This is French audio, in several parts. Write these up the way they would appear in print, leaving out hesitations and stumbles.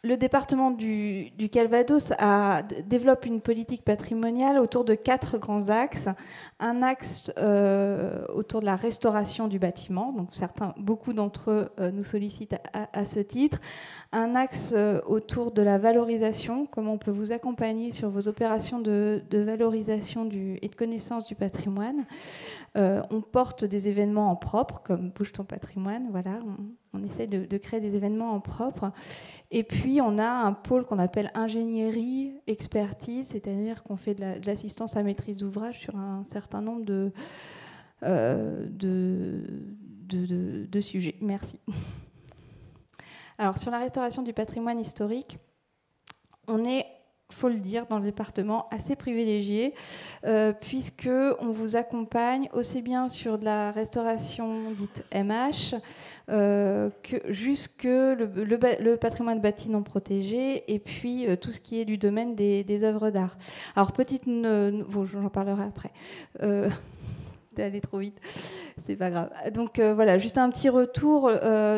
Le département du Calvados développe une politique patrimoniale autour de 4 grands axes. Un axe autour de la restauration du bâtiment, donc beaucoup d'entre eux nous sollicitent à ce titre. Un axe autour de la valorisation, comment on peut vous accompagner sur vos opérations de valorisation et de connaissance du patrimoine. On porte des événements en propre, comme Bouge ton patrimoine, voilà, on essaie de créer des événements en propre. Et puis, on a un pôle qu'on appelle ingénierie, expertise, c'est-à-dire qu'on fait de l'assistance à maîtrise d'ouvrage sur un certain nombre de sujets. Merci. Alors, sur la restauration du patrimoine historique, on est, faut le dire, dans le département assez privilégié, puisqu'on vous accompagne aussi bien sur de la restauration dite MH, jusque le patrimoine bâti non protégé, et puis tout ce qui est du domaine des œuvres d'art. Alors, j'en parlerai après. D'aller trop vite, c'est pas grave. Donc voilà, juste un petit retour.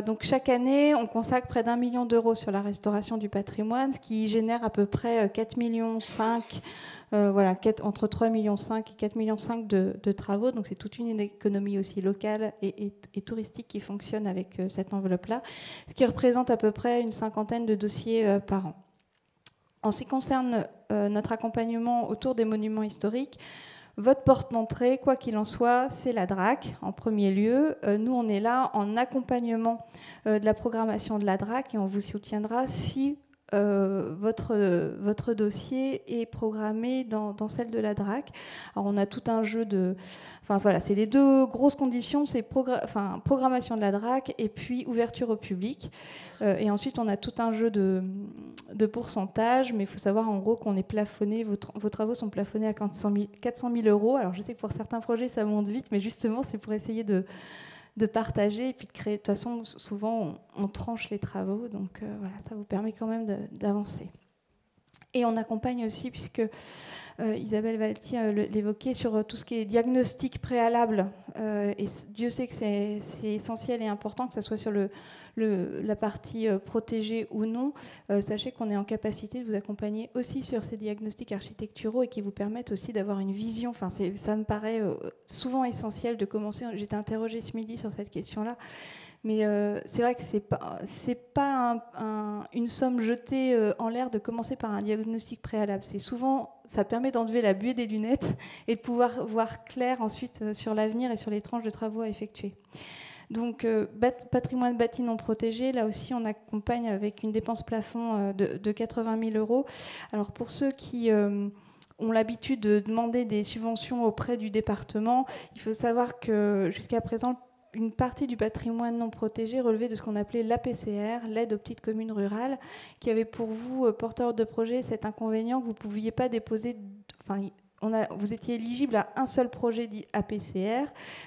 Donc chaque année, on consacre près d'1 million d'euros sur la restauration du patrimoine, ce qui génère à peu près 4,5 millions, voilà, entre 3,5 millions et 4,5 millions de travaux. Donc c'est toute une économie aussi locale et touristique qui fonctionne avec cette enveloppe-là, ce qui représente à peu près une 50aine de dossiers par an. En ce qui concerne notre accompagnement autour des monuments historiques, votre porte d'entrée, quoi qu'il en soit, c'est la DRAC en premier lieu. Nous, on est là en accompagnement de la programmation de la DRAC et on vous soutiendra si votre dossier est programmé dans celle de la DRAC. Alors, on a tout un jeu de... Enfin, voilà, c'est les deux grosses conditions, c'est programmation de la DRAC et puis ouverture au public. Et ensuite, on a tout un jeu de pourcentage, mais il faut savoir en gros qu'on est plafonné, vos travaux sont plafonnés à 400 000 euros. Alors, je sais que pour certains projets, ça monte vite, mais justement, c'est pour essayer de partager et puis de créer. De toute façon, souvent, on tranche les travaux, donc voilà, ça vous permet quand même d'avancer. Et on accompagne aussi, puisque Isabelle Valti l'évoquait, sur tout ce qui est diagnostic préalable. Et Dieu sait que c'est essentiel et important, que ce soit sur la partie protégée ou non. Sachez qu'on est en capacité de vous accompagner aussi sur ces diagnostics architecturaux et qui vous permettent aussi d'avoir une vision. Enfin, ça me paraît souvent essentiel de commencer. J'étais interrogée ce midi sur cette question-là. Mais c'est vrai que c'est pas une somme jetée en l'air de commencer par un diagnostic préalable. C'est souvent, ça permet d'enlever la buée des lunettes et de pouvoir voir clair ensuite sur l'avenir et sur les tranches de travaux à effectuer. Donc, patrimoine bâti non protégé, là aussi, on accompagne avec une dépense plafond de 80 000 euros. Alors, pour ceux qui ont l'habitude de demander des subventions auprès du département, il faut savoir que jusqu'à présent, une partie du patrimoine non protégé relevait de ce qu'on appelait l'APCR, l'aide aux petites communes rurales, qui avait pour vous, porteurs de projet, cet inconvénient que vous ne pouviez pas déposer... vous étiez éligible à un seul projet dit APCR,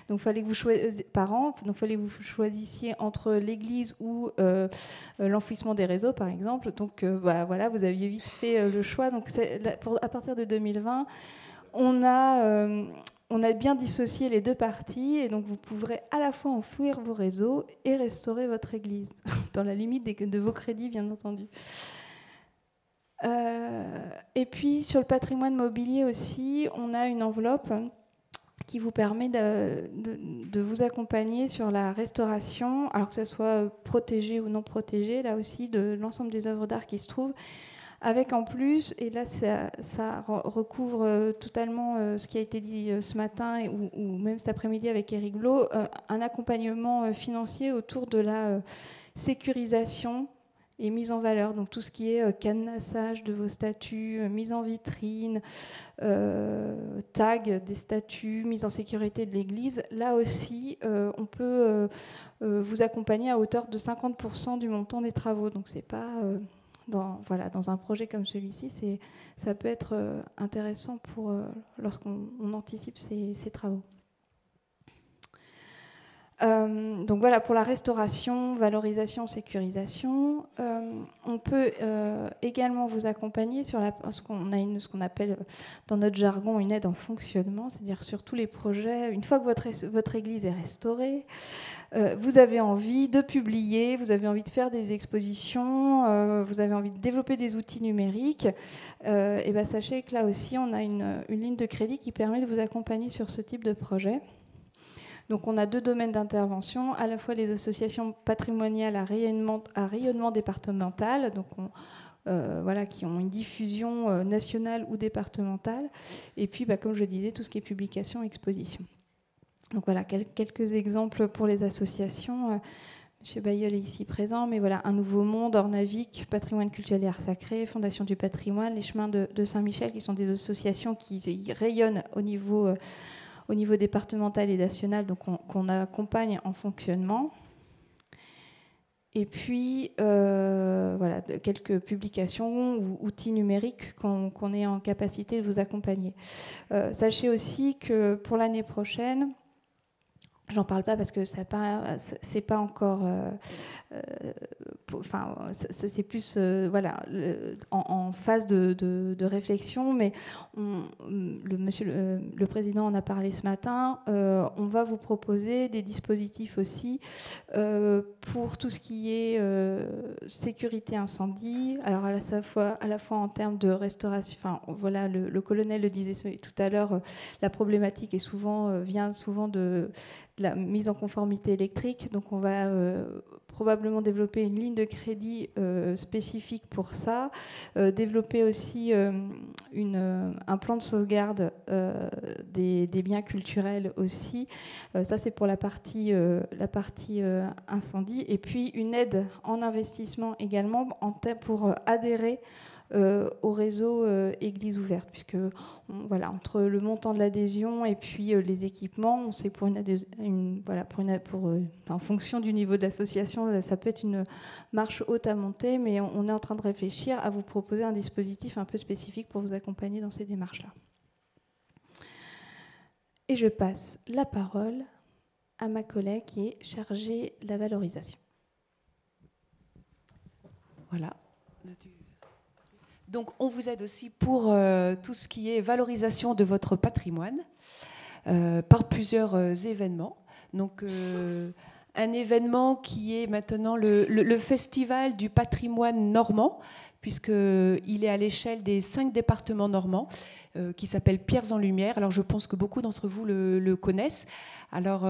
donc fallait que vous choisissiez par an, donc fallait que vous choisissiez entre l'église ou l'enfouissement des réseaux, par exemple. Donc voilà, vous aviez vite fait le choix. Donc à partir de 2020, on a bien dissocié les deux parties et donc vous pourrez à la fois enfouir vos réseaux et restaurer votre église, dans la limite de vos crédits, bien entendu. Et puis sur le patrimoine mobilier aussi, on a une enveloppe qui vous permet de vous accompagner sur la restauration, alors que ce soit protégé ou non protégé, là aussi, de l'ensemble des œuvres d'art qui se trouvent, avec en plus, et là ça recouvre totalement ce qui a été dit ce matin ou même cet après-midi avec Éric Blo, un accompagnement financier autour de la sécurisation et mise en valeur. Donc tout ce qui est cadenassage de vos statues, mise en vitrine, tag des statues, mise en sécurité de l'église. Là aussi, on peut vous accompagner à hauteur de 50% du montant des travaux. Donc c'est pas... dans un projet comme celui-ci, ça peut être intéressant lorsqu'on anticipe ces travaux. Donc voilà, pour la restauration, valorisation, sécurisation. On peut également vous accompagner sur ce qu'on appelle dans notre jargon une aide en fonctionnement, c'est-à-dire sur tous les projets. Une fois que votre église est restaurée, vous avez envie de publier, vous avez envie de faire des expositions, vous avez envie de développer des outils numériques, et ben sachez que là aussi, on a une ligne de crédit qui permet de vous accompagner sur ce type de projet. Donc on a 2 domaines d'intervention, à la fois les associations patrimoniales à rayonnement départemental, donc voilà, qui ont une diffusion nationale ou départementale, et puis comme je disais, tout ce qui est publication, exposition. Donc voilà, quelques exemples pour les associations. M. Bayeul est ici présent, mais voilà, Un Nouveau Monde, Ornavic, Patrimoine culturel et art sacré, Fondation du patrimoine, les Chemins de Saint-Michel, qui sont des associations qui rayonnent au niveau départemental et national, donc qu'on accompagne en fonctionnement. Et puis, voilà, quelques publications ou outils numériques qu'on est en capacité de vous accompagner. Sachez aussi que pour l'année prochaine, j'en parle pas parce que c'est pas encore, enfin c'est plus voilà en phase de réflexion, mais le président en a parlé ce matin. On va vous proposer des dispositifs aussi pour tout ce qui est sécurité incendie. Alors à la fois en termes de restauration. Enfin voilà, le colonel le disait tout à l'heure. La problématique vient souvent de la mise en conformité électrique. Donc on va probablement développer une ligne de crédit spécifique pour ça, développer aussi un plan de sauvegarde des biens culturels aussi. Ça c'est pour la partie incendie. Et puis une aide en investissement également pour adhérer au réseau Église ouverte, puisque voilà, entre le montant de l'adhésion et puis les équipements, on sait en fonction du niveau de l'association, ça peut être une marche haute à monter, mais on est en train de réfléchir à vous proposer un dispositif un peu spécifique pour vous accompagner dans ces démarches-là. Et je passe la parole à ma collègue qui est chargée de la valorisation. Voilà. Donc, on vous aide aussi pour tout ce qui est valorisation de votre patrimoine par plusieurs événements. Donc, un événement qui est maintenant le Festival du patrimoine normand, puisqu'il est à l'échelle des 5 départements normands, qui s'appelle Pierres en Lumière. Alors, je pense que beaucoup d'entre vous le connaissent. Alors,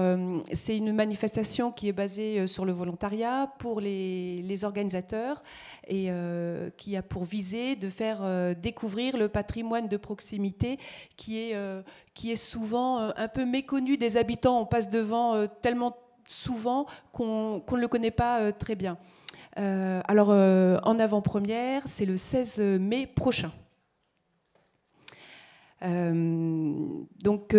c'est une manifestation qui est basée sur le volontariat pour les organisateurs et qui a pour visée de faire découvrir le patrimoine de proximité qui est souvent un peu méconnu des habitants. On passe devant tellement souvent qu'on ne le connaît pas très bien. Alors, en avant-première, c'est le 16 mai prochain. Donc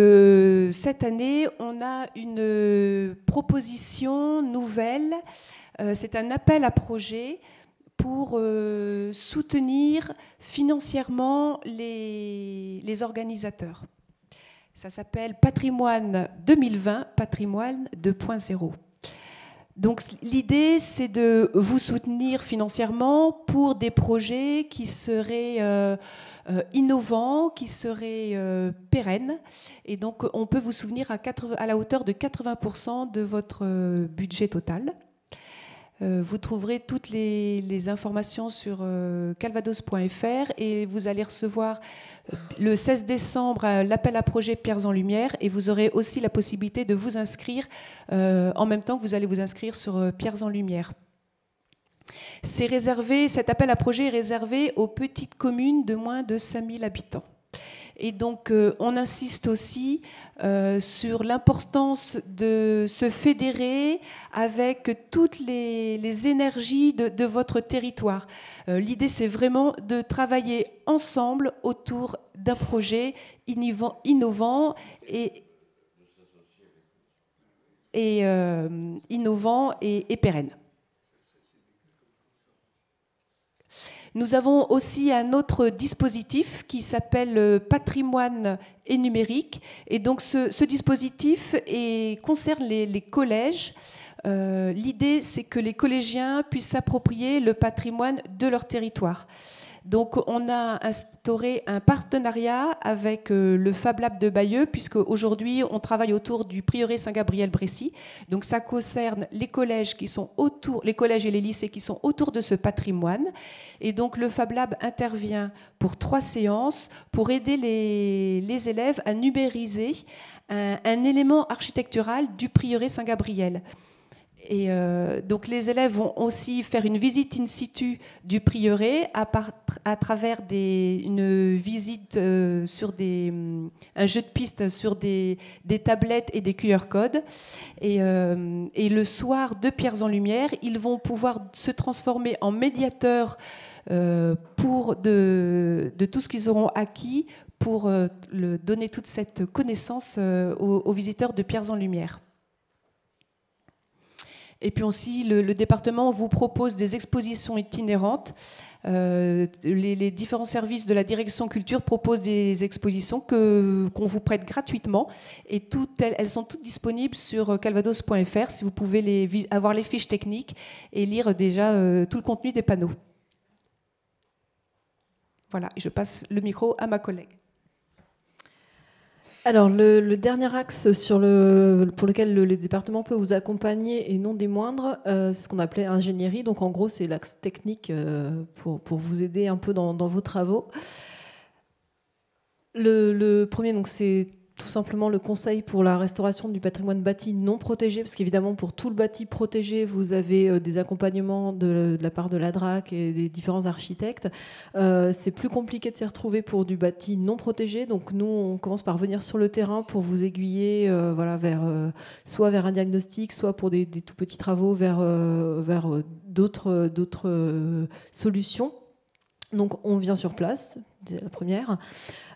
cette année, on a une proposition nouvelle. C'est un appel à projet pour soutenir financièrement les organisateurs. Ça s'appelle Patrimoine 2020, Patrimoine 2.0. Donc l'idée, c'est de vous soutenir financièrement pour des projets qui seraient innovants, qui seraient pérennes. Et donc on peut vous soutenir à la hauteur de 80% de votre budget total. Vous trouverez toutes les informations sur calvados.fr et vous allez recevoir le 16 décembre l'appel à projet Pierres en Lumière et vous aurez aussi la possibilité de vous inscrire en même temps que vous allez vous inscrire sur Pierres en Lumière. Cet appel à projet est réservé aux petites communes de moins de 5000 habitants. Et donc, on insiste aussi sur l'importance de se fédérer avec toutes les énergies de votre territoire. L'idée, c'est vraiment de travailler ensemble autour d'un projet innovant et pérenne. Nous avons aussi un autre dispositif qui s'appelle Patrimoine et numérique. Et donc ce dispositif concerne les collèges. L'idée, c'est que les collégiens puissent s'approprier le patrimoine de leur territoire. Donc on a instauré un partenariat avec le Fab Lab de Bayeux, puisque aujourd'hui on travaille autour du prieuré Saint-Gabriel-Brécy. Donc ça concerne les collèges qui sont autour, les collèges et les lycées qui sont autour de ce patrimoine. Et donc le Fab Lab intervient pour 3 séances pour aider les élèves à numériser un élément architectural du prieuré Saint-Gabriel. Et donc les élèves vont aussi faire une visite in situ du prieuré à travers une visite sur un jeu de piste sur des tablettes et des QR codes. Et le soir, de Pierres en Lumière, ils vont pouvoir se transformer en médiateurs de tout ce qu'ils auront acquis pour donner toute cette connaissance aux visiteurs de Pierres en Lumière. Et puis aussi, le département vous propose des expositions itinérantes. Les différents services de la direction culture proposent des expositions qu'on vous prête gratuitement. Et elles sont toutes disponibles sur calvados.fr si vous pouvez avoir les fiches techniques et lire déjà tout le contenu des panneaux. Voilà, je passe le micro à ma collègue. Alors, le dernier axe pour lequel le département peut vous accompagner, et non des moindres, c'est ce qu'on appelait ingénierie. Donc, en gros, c'est l'axe technique pour vous aider un peu dans vos travaux. Le premier, donc, c'est tout simplement le conseil pour la restauration du patrimoine bâti non protégé, parce qu'évidemment, pour tout le bâti protégé, vous avez des accompagnements de la part de la DRAC et des différents architectes. C'est plus compliqué de s'y retrouver pour du bâti non protégé. Donc nous, on commence par venir sur le terrain pour vous aiguiller soit vers un diagnostic, soit pour des tout petits travaux vers d'autres solutions. Donc on vient sur place, c'est la première.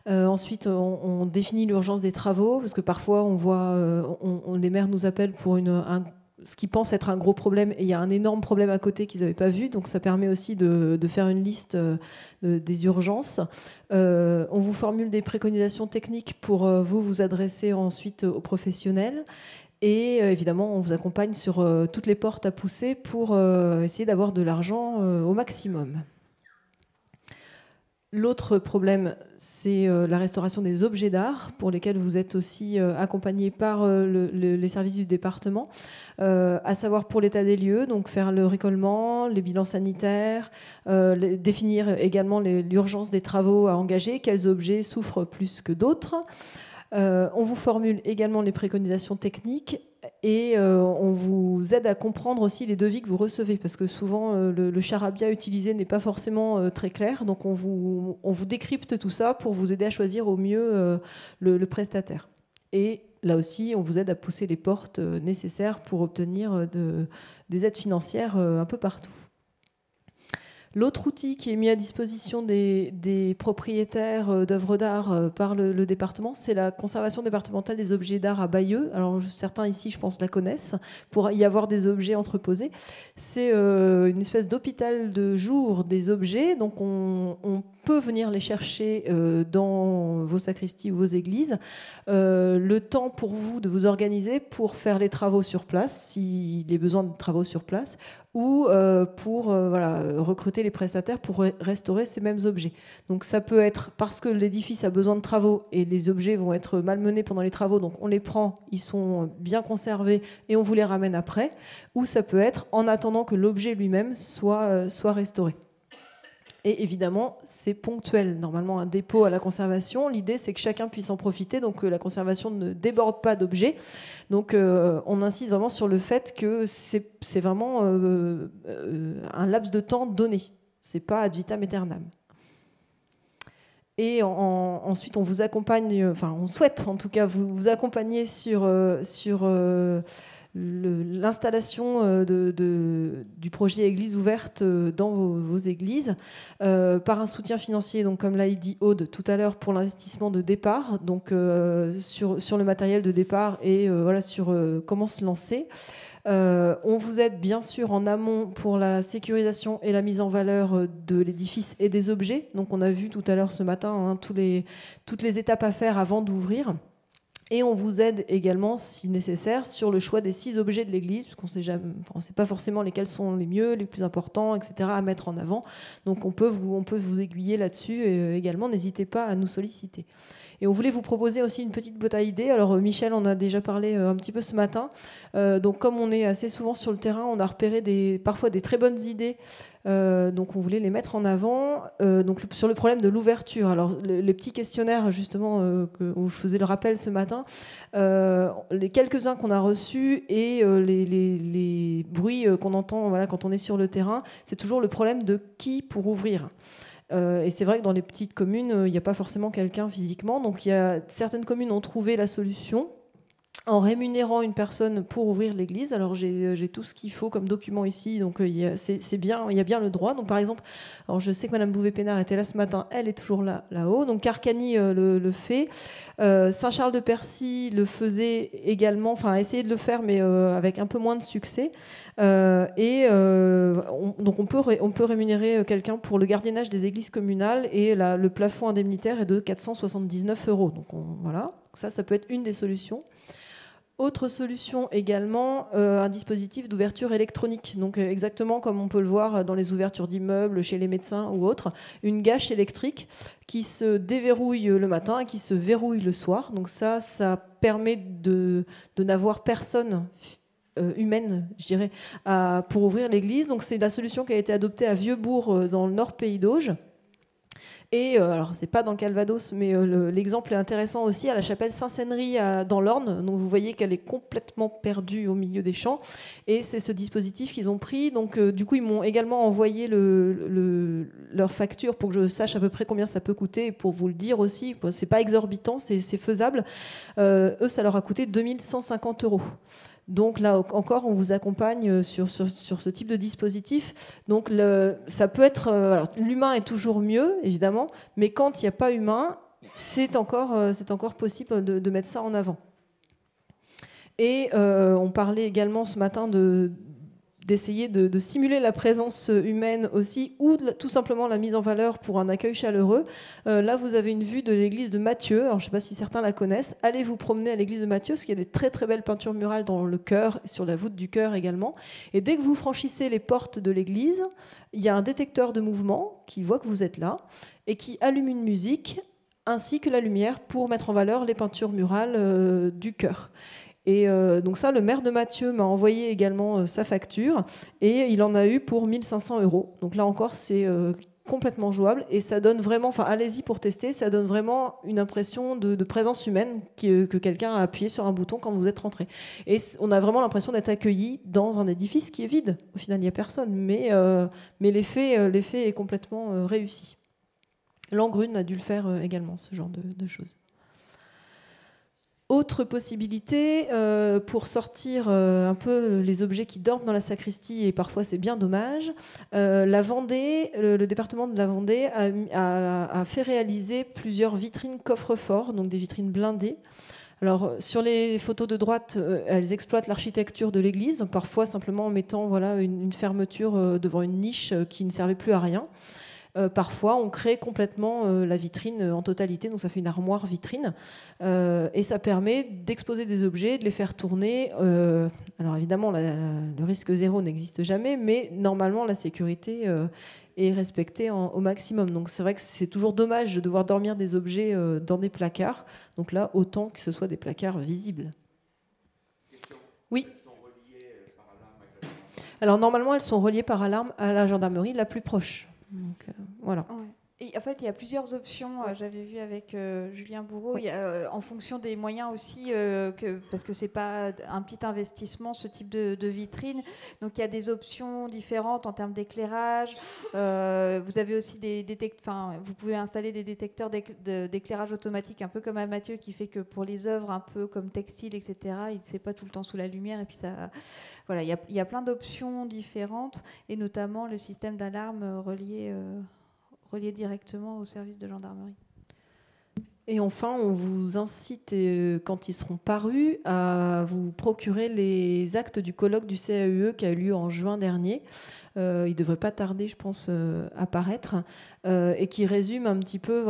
Ensuite, on définit l'urgence des travaux, parce que parfois, on voit, les maires nous appellent pour ce qu'ils pensent être un gros problème, et il y a un énorme problème à côté qu'ils n'avaient pas vu. Donc ça permet aussi de faire une liste des urgences. On vous formule des préconisations techniques pour vous adresser ensuite aux professionnels. Et évidemment, on vous accompagne sur toutes les portes à pousser pour essayer d'avoir de l'argent au maximum. L'autre problème, c'est la restauration des objets d'art, pour lesquels vous êtes aussi accompagné par les services du département, à savoir pour l'état des lieux, donc faire le récolement, les bilans sanitaires, définir également l'urgence des travaux à engager, quels objets souffrent plus que d'autres. On vous formule également les préconisations techniques et on vous aide à comprendre aussi les devis que vous recevez, parce que souvent le charabia utilisé n'est pas forcément très clair, donc on vous décrypte tout ça pour vous aider à choisir au mieux le prestataire. Et là aussi, on vous aide à pousser les portes nécessaires pour obtenir des aides financières un peu partout. L'autre outil qui est mis à disposition des propriétaires d'œuvres d'art par le département, c'est la conservation départementale des objets d'art à Bayeux. Alors certains ici, je pense, la connaissent, pour y avoir des objets entreposés. C'est une espèce d'hôpital de jour des objets, donc on peut venir les chercher dans vos sacristies ou vos églises. Le temps pour vous de vous organiser pour faire les travaux sur place, s'il est besoin de travaux sur place, ou pour recruter les prestataires pour restaurer ces mêmes objets. Donc ça peut être parce que l'édifice a besoin de travaux et les objets vont être malmenés pendant les travaux, donc on les prend, ils sont bien conservés et on vous les ramène après, ou ça peut être en attendant que l'objet lui-même soit restauré. Et évidemment, c'est ponctuel. Normalement, un dépôt à la conservation, l'idée, c'est que chacun puisse en profiter, donc que la conservation ne déborde pas d'objets. Donc, on insiste vraiment sur le fait que c'est vraiment un laps de temps donné. C'est pas ad vitam aeternam. Et ensuite, on vous accompagne, enfin, on souhaite en tout cas vous accompagner sur l'installation du projet Église ouverte dans vos églises par un soutien financier, donc comme l'a dit Aude tout à l'heure, pour l'investissement de départ, donc sur le matériel de départ et sur comment se lancer. On vous aide bien sûr en amont pour la sécurisation et la mise en valeur de l'édifice et des objets. Donc on a vu tout à l'heure ce matin toutes les étapes à faire avant d'ouvrir. Et on vous aide également, si nécessaire, sur le choix des 6 objets de l'église, parce qu'on ne sait pas forcément lesquels sont les mieux, les plus importants, etc., à mettre en avant. Donc on peut vous aiguiller là-dessus également. N'hésitez pas à nous solliciter. Et on voulait vous proposer aussi une petite boîte à idées. Alors Michel en a déjà parlé un petit peu ce matin. Donc comme on est assez souvent sur le terrain, on a repéré parfois des très bonnes idées. Donc on voulait les mettre en avant. Donc sur le problème de l'ouverture. Alors les petits questionnaires justement où je faisais le rappel ce matin, les quelques-uns qu'on a reçus et les bruits qu'on entend quand on est sur le terrain, c'est toujours le problème de qui pour ouvrir. Et c'est vrai que dans les petites communes, il n'y a pas forcément quelqu'un physiquement. Donc certaines communes ont trouvé la solution en rémunérant une personne pour ouvrir l'église. Alors j'ai tout ce qu'il faut comme document ici, donc c'est bien, il y a bien le droit. Donc par exemple, alors je sais que Madame Bouvet-Pénard était là ce matin, elle est toujours là-haut. Donc Carcani le fait, Saint-Charles-de-Percy le faisait également, enfin a essayé de le faire, mais avec un peu moins de succès. Donc on peut rémunérer quelqu'un pour le gardiennage des églises communales et le plafond indemnitaire est de 479 €. Donc voilà, ça peut être une des solutions. Autre solution également, un dispositif d'ouverture électronique. Donc exactement comme on peut le voir dans les ouvertures d'immeubles, chez les médecins ou autres, une gâche électrique qui se déverrouille le matin et qui se verrouille le soir. Donc ça permet de n'avoir personne humaine, je dirais, pour ouvrir l'église. Donc c'est la solution qui a été adoptée à Vieux-Bourg dans le Nord Pays d'Auge. Et alors, c'est pas dans le Calvados, mais l'exemple est intéressant aussi à la chapelle Saint-Sénéry dans l'Orne. Donc, vous voyez qu'elle est complètement perdue au milieu des champs. Et c'est ce dispositif qu'ils ont pris. Donc, du coup, ils m'ont également envoyé leur facture pour que je sache à peu près combien ça peut coûter. Et pour vous le dire aussi, c'est pas exorbitant, c'est faisable. Eux, ça leur a coûté 2150 €. Donc là encore, on vous accompagne sur ce type de dispositif. Donc ça peut être... alors, l'humain est toujours mieux, évidemment, mais quand il n'y a pas humain, c'est encore possible de mettre ça en avant. Et on parlait également ce matin d'essayer de simuler la présence humaine aussi, ou tout simplement la mise en valeur pour un accueil chaleureux. Là, vous avez une vue de l'église de Matthieu. Alors, je ne sais pas si certains la connaissent. Allez vous promener à l'église de Matthieu, parce qu'il y a des très très belles peintures murales dans le chœur, sur la voûte du chœur également. Et dès que vous franchissez les portes de l'église, il y a un détecteur de mouvement qui voit que vous êtes là et qui allume une musique ainsi que la lumière pour mettre en valeur les peintures murales du chœur. Et donc ça, le maire de Matthieu m'a envoyé également sa facture et il en a eu pour 1500 €. Donc là encore, c'est complètement jouable et ça donne vraiment, enfin allez-y pour tester, ça donne vraiment une impression de présence humaine que quelqu'un a appuyé sur un bouton quand vous êtes rentré. Et on a vraiment l'impression d'être accueilli dans un édifice qui est vide. Au final, il n'y a personne, mais l'effet est complètement réussi. Langrune a dû le faire également, ce genre de choses. Autre possibilité, pour sortir un peu les objets qui dorment dans la sacristie, et parfois c'est bien dommage, la Vendée, le département de la Vendée a fait réaliser plusieurs vitrines coffres-forts, donc des vitrines blindées. Alors, sur les photos de droite, elles exploitent l'architecture de l'église, parfois simplement en mettant une fermeture devant une niche qui ne servait plus à rien. Parfois, on crée complètement la vitrine en totalité, donc ça fait une armoire vitrine, et ça permet d'exposer des objets, de les faire tourner. Alors évidemment, le risque zéro n'existe jamais, mais normalement, la sécurité est respectée au maximum. Donc c'est vrai que c'est toujours dommage de devoir dormir des objets dans des placards. Donc là, autant que ce soit des placards visibles. Oui. Alors normalement, elles sont reliées par alarme à la gendarmerie la plus proche. Donc, voilà. Ouais. Et en fait, il y a plusieurs options. J'avais vu avec Julien Bourreau, Oui. il y a, en fonction des moyens aussi, parce que c'est pas un petit investissement, ce type de vitrine. Donc, il y a des options différentes en termes d'éclairage. Vous avez aussi vous pouvez installer des détecteurs d'éclairage automatique, un peu comme à Matthieu, qui fait que pour les œuvres un peu comme textile, etc., il ne sait pas tout le temps sous la lumière. Et puis ça, voilà, il y a plein d'options différentes, et notamment le système d'alarme relié directement au service de gendarmerie. Et enfin, on vous incite, quand ils seront parus, à vous procurer les actes du colloque du CAUE qui a eu lieu en juin dernier. Il ne devrait pas tarder, je pense, à paraître, et qui résume un petit peu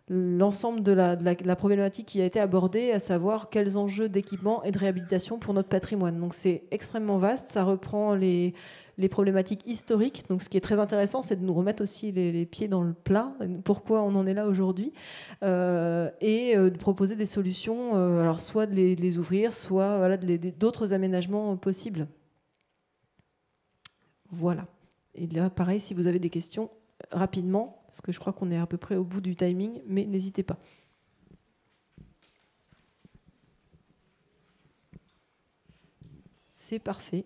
l'ensemble de la problématique qui a été abordée, à savoir quels enjeux d'équipement et de réhabilitation pour notre patrimoine. Donc c'est extrêmement vaste, ça reprend les problématiques historiques. Donc ce qui est très intéressant, c'est de nous remettre aussi les pieds dans le plat, pourquoi on en est là aujourd'hui, et de proposer des solutions, alors soit de les ouvrir, soit voilà, d'autres aménagements possibles. Voilà. Et là, pareil, si vous avez des questions, rapidement, parce que je crois qu'on est à peu près au bout du timing, mais n'hésitez pas. C'est parfait.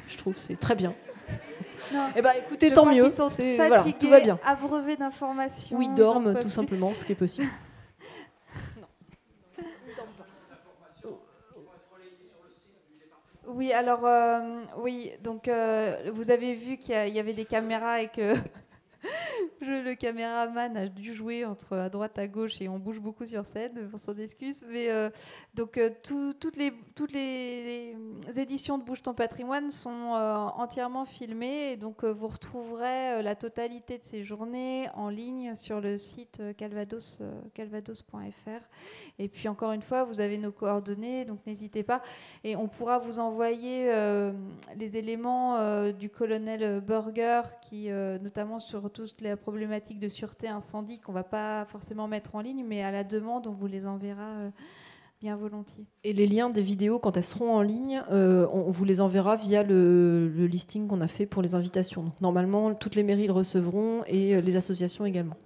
Je trouve que c'est très bien. Eh ben, écoutez, tant mieux. Ils sont fatigués, voilà, tout va bien. abreuvés d'informations. Ou ils dorment, tout simplement, ce qui est possible. Oui, alors, oui, donc vous avez vu qu'il y avait des caméras et que le caméraman a dû jouer entre à droite, à gauche et on bouge beaucoup sur scène, pour s'en excuse. Mais donc toutes les éditions de Bouge ton patrimoine sont entièrement filmées et donc vous retrouverez la totalité de ces journées en ligne sur le site calvados.fr. Et puis encore une fois, vous avez nos coordonnées, donc n'hésitez pas. Et on pourra vous envoyer les éléments du colonel Burger qui, notamment sur toutes les problématiques de sûreté incendie qu'on ne va pas forcément mettre en ligne, mais à la demande, on vous les enverra bien volontiers. Et les liens des vidéos, quand elles seront en ligne, on vous les enverra via le listing qu'on a fait pour les invitations. Donc, normalement, toutes les mairies le recevront et les associations également.